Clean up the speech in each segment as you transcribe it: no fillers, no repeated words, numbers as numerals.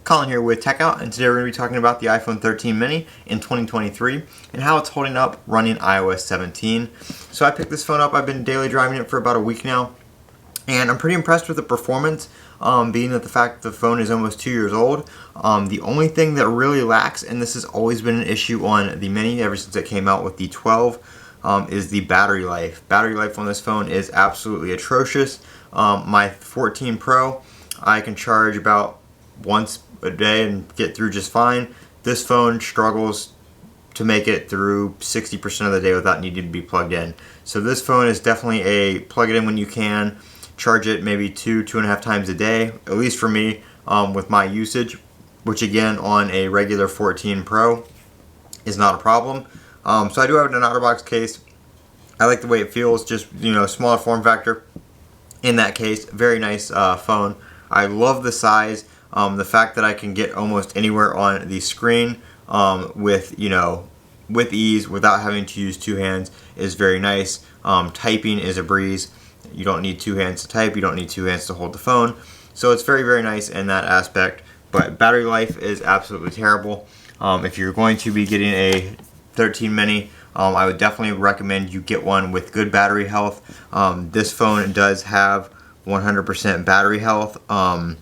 Colin here with Techout, and today we're going to be talking about the iPhone 13 mini in 2023 and how it's holding up running iOS 17. So I picked this phone up, I've been daily driving it for about a week now, and I'm pretty impressed with the performance, being that the fact that the phone is almost 2 years old. The only thing that really lacks, and this has always been an issue on the mini ever since it came out with the 12, is the battery life. Battery life on this phone is absolutely atrocious. My 14 Pro, I can charge about once a day and get through just fine. This phone struggles to make it through 60% of the day without needing to be plugged in. So this phone is definitely a plug it in when you can, charge it maybe 2.5 times a day, at least for me, with my usage, which again on a regular 14 Pro is not a problem. So I do have an out-of-box case. I like the way it feels, just, you know, smaller form factor in that case. Very nice phone. I love the size. The fact that I can get almost anywhere on the screen with ease without having to use two hands is very nice. Typing is a breeze. You don't need two hands to type. You don't need two hands to hold the phone. So it's very, very nice in that aspect. But battery life is absolutely terrible. If you're going to be getting a 13 mini, I would definitely recommend you get one with good battery health. This phone does have 100% battery health on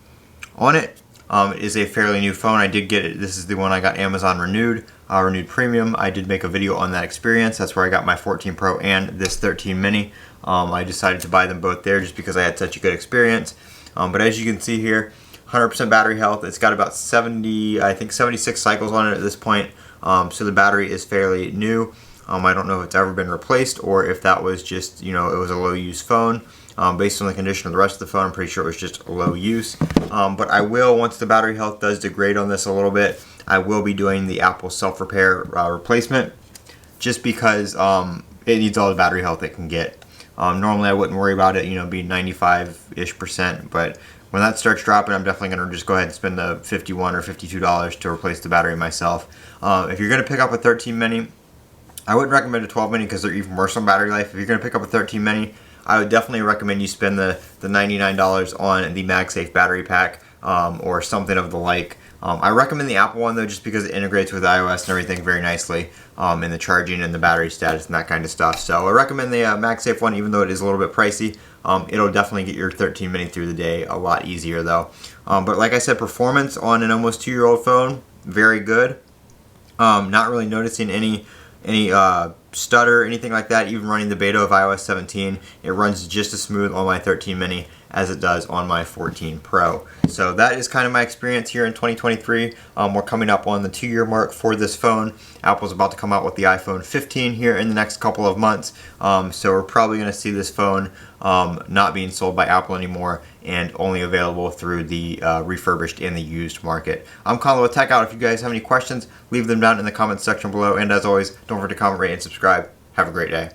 it. It is a fairly new phone. I did get it. This is the one I got Amazon Renewed Premium. I did make a video on that experience. That's where I got my 14 Pro and this 13 mini. I decided to buy them both there just because I had such a good experience. But as you can see here, 100% battery health. It's got about 76 cycles on it at this point. So the battery is fairly new. I don't know if it's ever been replaced or if that was just, it was a low use phone. Based on the condition of the rest of the phone, I'm pretty sure it was just low use. But I will, once the battery health does degrade on this a little bit, I will be doing the Apple self-repair replacement, just because it needs all the battery health it can get. Normally I wouldn't worry about it, being 95-ish%, but when that starts dropping, I'm definitely going to just go ahead and spend the $51 or $52 to replace the battery myself. If you're going to pick up a 13 mini, I wouldn't recommend a 12 mini because they're even worse on battery life. If you're going to pick up a 13 mini, I would definitely recommend you spend the $99 on the MagSafe battery pack or something of the like. I recommend the Apple one though, just because it integrates with iOS and everything very nicely in the charging and the battery status and that kind of stuff. So I recommend the MagSafe one, even though it is a little bit pricey. It'll definitely get your 13 mini through the day a lot easier though. But like I said, performance on an almost 2-year-old phone, very good. Not really noticing any stutter, anything like that. Even running the beta of iOS 17, it runs just as smooth on my 13 mini as it does on my 14 Pro. So that is kind of my experience here in 2023. We're coming up on the 2-year mark for this phone. Apple's about to come out with the iPhone 15 here in the next couple of months. So we're probably going to see this phone not being sold by Apple anymore and only available through the refurbished and the used market. I'm Colin with Techout. If you guys have any questions, leave them down in the comments section below. And as always, don't forget to comment, rate, and subscribe. Have a great day.